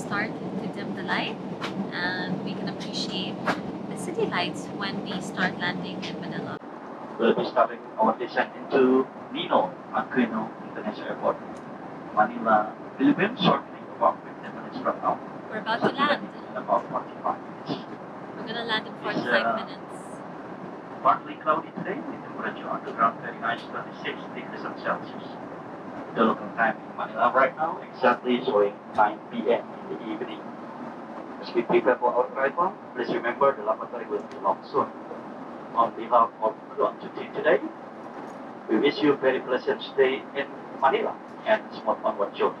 start to dim the light and we can appreciate the city lights when we start landing in Manila. We'll be starting our descent into Ninoy Aquino International Airport, Manila, Philippines, shortly about 15 minutes from now. We're about to land. In about 45 minutes. We're gonna land in 45 minutes. Partly cloudy today with temperature on the ground very nice 26 degrees Celsius. The local time in Manila right now exactly showing 9 p.m. in the evening. As we prepare for our arrival, please remember the lavatory will be locked soon. On behalf of the team today, we wish you a very pleasant stay in Manila and smooth onward journey.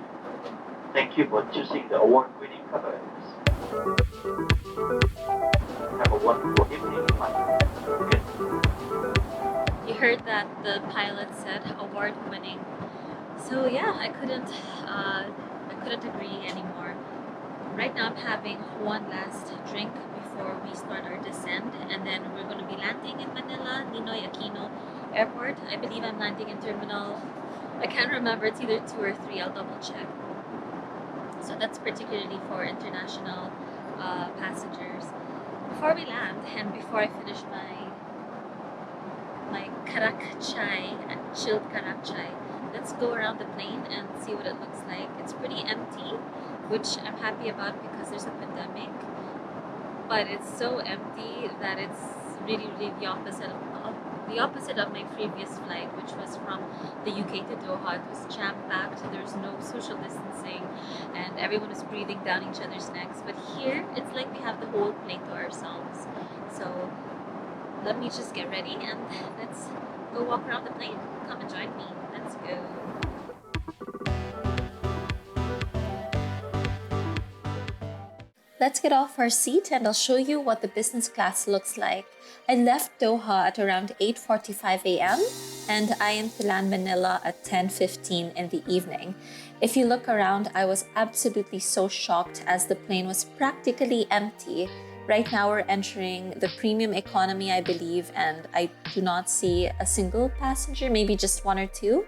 Thank you for choosing the award-winning Qatar Airways. Have a wonderful evening in Manila. Good. You heard that the pilot said award-winning. So yeah, I couldn't agree anymore. Right now I'm having one last drink before we start our descent, and then we're going to be landing in Manila, Ninoy Aquino Airport. I believe I'm landing in terminal, I can't remember, it's either 2 or 3, I'll double check. So that's particularly for international passengers. Before we land and before I finish my karak chai, chilled karak chai, let's go around the plane and see what it looks like. It's pretty empty, which I'm happy about because there's a pandemic, but it's so empty that it's really the opposite of my previous flight, which was from the UK to Doha. It was jam-packed, there's no social distancing, and everyone was breathing down each other's necks. But here, it's like we have the whole plane to ourselves. So let me just get ready and let's go walk around the plane. Come and join me. Let's go. Let's get off our seat and I'll show you what the business class looks like. I left Doha at around 8:45 a.m. and I am to land Manila at 10:15 in the evening. If you look around, I was absolutely so shocked as the plane was practically empty. Right now we're entering the premium economy, I believe, and I do not see a single passenger, maybe just 1 or 2.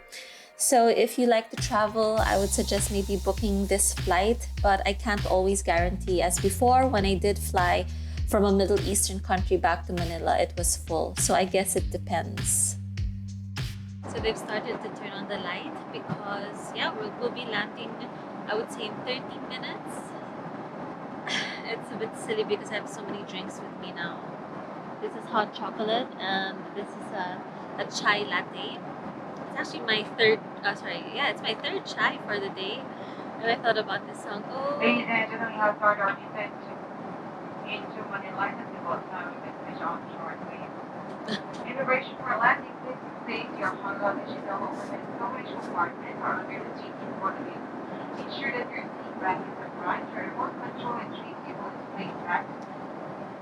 So if you like to travel, I would suggest maybe booking this flight, but I can't always guarantee. As before, when I did fly from a Middle Eastern country back to Manila, it was full. So I guess it depends. So they've started to turn on the light because, yeah, we'll be landing, I would say, in 30 minutes. It's a bit silly because I have so many drinks with me now. This is hot chocolate and this is a chai latte. It's actually my it's my third chai for the day. And I thought about this song. Oh. Ladies and gentlemen, we have started our descent into Manila and the boat time with finish on shortly. In preparation for landing, please place your hand luggage in the overhead storage compartment or under the seat in front of you. Ensure that your seat back is upright, your remote control and tray table is placed back,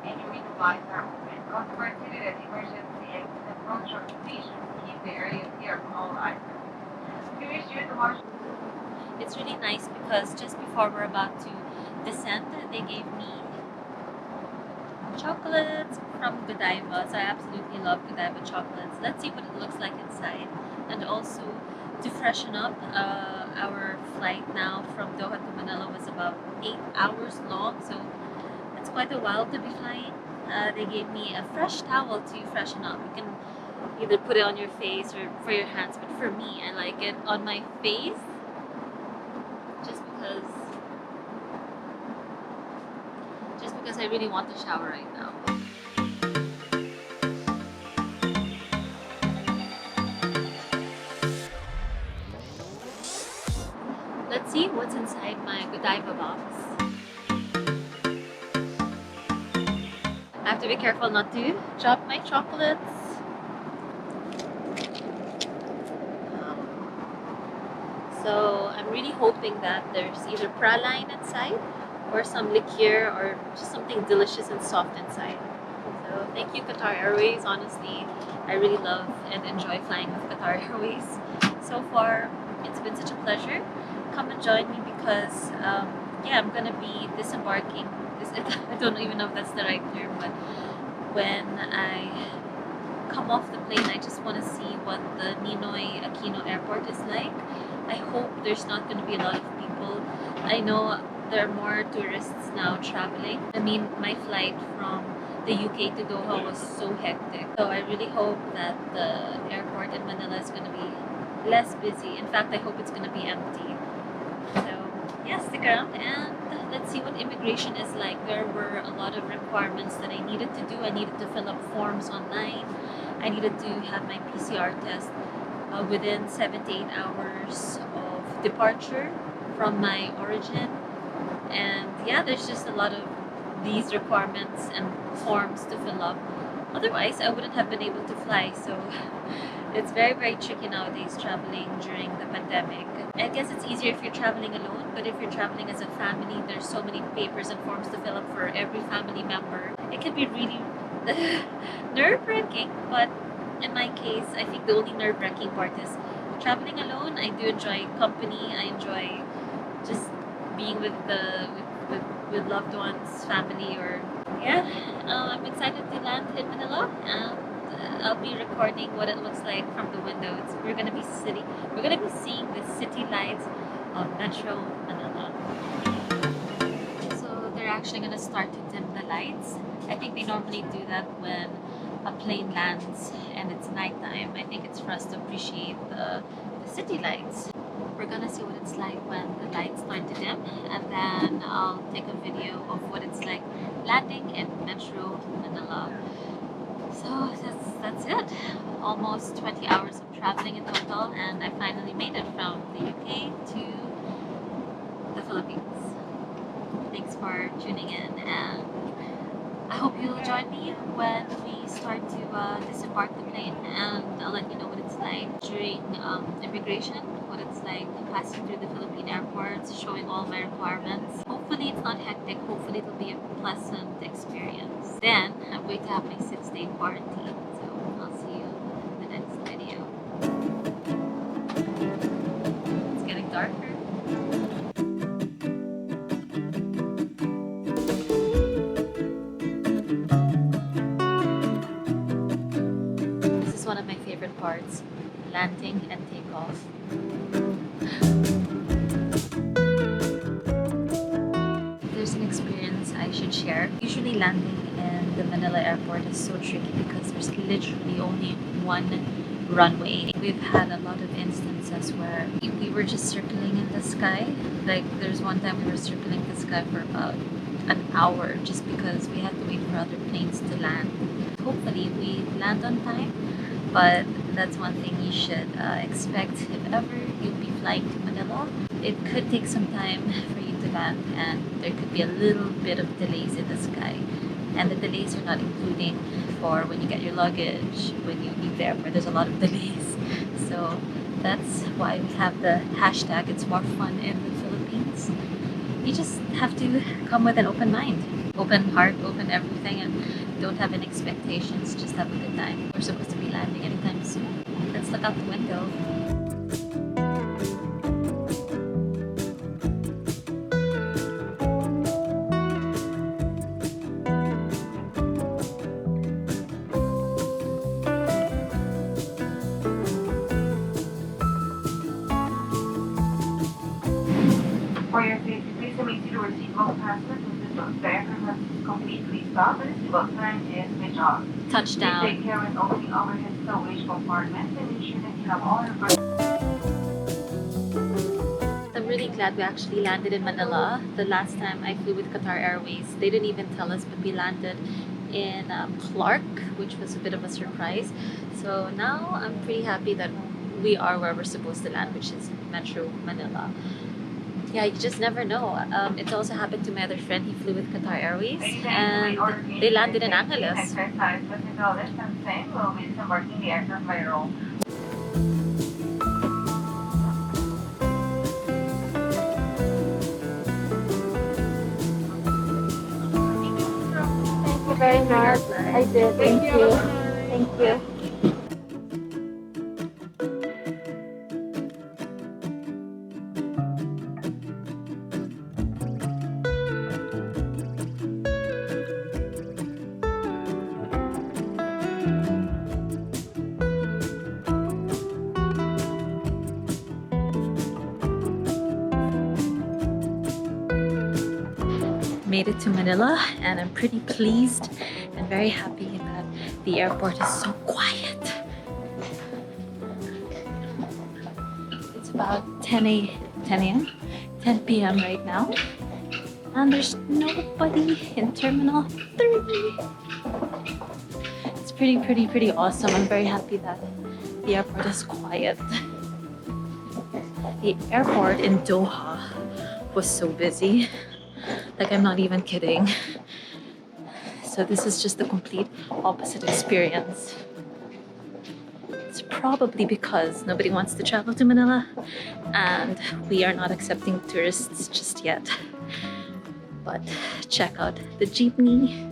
and your window blinds are open. Customers seated at emergency exit and control stations keep the area clear from all items. We wish you the marshal. It's really nice because just before we're about to descend, they gave me chocolates from Godiva. So I absolutely love Godiva chocolates. Let's see what it looks like inside. And also, to freshen up, our flight now from Doha to Manila was about 8 hours long, so it's quite a while to be flying. They gave me a fresh towel to freshen up. You can either put it on your face or for your hands, but for me, I like it on my face just because I really want to shower right now. Let's see what's inside my Godiva box. I have to be careful not to drop my chocolates. So I'm really hoping that there's either praline inside or some liqueur or just something delicious and soft inside. So thank you, Qatar Airways. Honestly, I really love and enjoy flying with Qatar Airways. So far, it's been such a pleasure. Come and join me because, I'm going to be disembarking. I don't even know if that's the right term, but when I come off the plane, I just want to see what the Ninoy Aquino Airport is like. I hope there's not going to be a lot of people. I know there are more tourists now traveling. I mean, my flight from the UK to Doha was so hectic. So I really hope that the airport in Manila is going to be less busy. In fact, I hope it's going to be empty. So yeah, stick around and let's see what immigration is like. There were a lot of requirements that I needed to do. I needed to fill up forms online. I needed to have my PCR test within 7 to 8 hours of departure from my origin. And yeah, there's just a lot of these requirements and forms to fill up. Otherwise, I wouldn't have been able to fly. So it's very, very tricky nowadays traveling during the pandemic. I guess it's easier if you're traveling alone, but if you're traveling as a family, there's so many papers and forms to fill up for every family member. It can be really nerve-wracking, but in my case, I think the only nerve-wracking part is traveling alone. I do enjoy company. I enjoy just being with with loved ones, family, or yeah. I'm excited to land in Manila, and I'll be recording what it looks like from the windows. We're gonna be seeing the city lights of Metro Manila. So they're actually gonna start to dim the lights. I think they normally do that when a plane lands and it's nighttime. I think it's for us to appreciate the city lights. We're gonna see what it's like when the lights start to dim, and then I'll take a video of what it's like landing in Metro Manila. So that's it. Almost 20 hours of traveling in total, and I finally made it from the UK to the Philippines. Thanks for tuning in, and I hope you'll join me when we start to disembark the plane, and I'll let you know what it's like during immigration, what it's like passing through the Philippine airports, showing all my requirements. Hopefully it's not hectic, hopefully it'll be a pleasant experience. Then I'm going to have my 6-day quarantine, so I'll see you in the next video. It's getting darker. This is one of my favorite parts, landing and takeoff. There's an experience I should share. Usually landing in the Manila airport is so tricky because there's literally only one runway. We've had a lot of instances where we were just circling in the sky. Like there's one time we were circling the sky for about an hour just because we had to wait for other planes to land. Hopefully we land on time, but that's one thing you should expect if ever you'll be flying to Manila. It could take some time for you to land, and there could be a little bit of delays in the sky. And the delays are not including for when you get your luggage, when you leave the airport, there's a lot of delays. So that's why we have the hashtag It's More Fun in the Philippines. You just have to come with an open mind, open heart, open everything, and don't have any expectations, just have a good time. We're supposed to be landing anytime soon. Let's look out the window. For your safety, please remain seated or seatbelt fastened until the aircraft has completely stopped and the seatbelt sign is switched off. Touchdown. Please take care when opening overhead stowage compartments and ensure that you have all your I'm really glad we actually landed in Manila. The last time I flew with Qatar Airways, they didn't even tell us, but we landed in Clark, which was a bit of a surprise. So now I'm pretty happy that we are where we're supposed to land, which is Metro Manila. Yeah, you just never know. It also happened to my other friend. He flew with Qatar Airways, and they landed in Angeles. Exercise physical distancing will be disembarking the aircraft by roll. Thank you very much. I did. Thank you. Thank you. made it to Manila, and I'm pretty pleased and very happy that the airport is so quiet. It's about 10 p.m. right now, and there's nobody in Terminal 3. It's pretty awesome. I'm very happy that the airport is quiet. The airport in Doha was so busy. Like, I'm not even kidding. So this is just the complete opposite experience. It's probably because nobody wants to travel to Manila and we are not accepting tourists just yet. But check out the jeepney.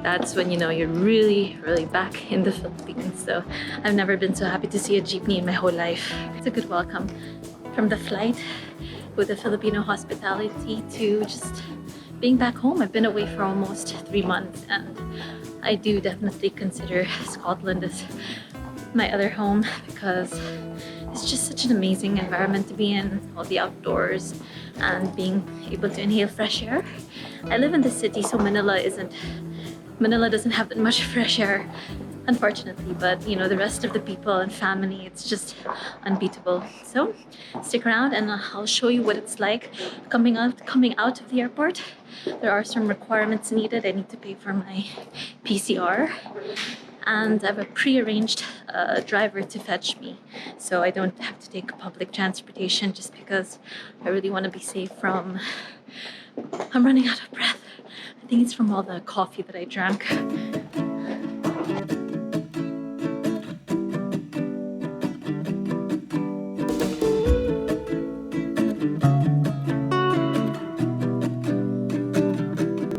That's when you know you're really back in the Philippines. So I've never been so happy to see a jeepney in my whole life. It's a good welcome from the flight with the Filipino hospitality to just being back home. I've been away for almost 3 months, and I do definitely consider Scotland as my other home because it's just such an amazing environment to be in, all the outdoors and being able to inhale fresh air. I live in the city, so Manila doesn't have that much fresh air, unfortunately, but you know, the rest of the people and family, it's just unbeatable. So stick around and I'll show you what it's like coming out of the airport. There are some requirements needed. I need to pay for my PCR, and I have a pre-arranged driver to fetch me, so I don't have to take public transportation just because I really want to be safe from... I'm running out of breath. I think it's from all the coffee that I drank.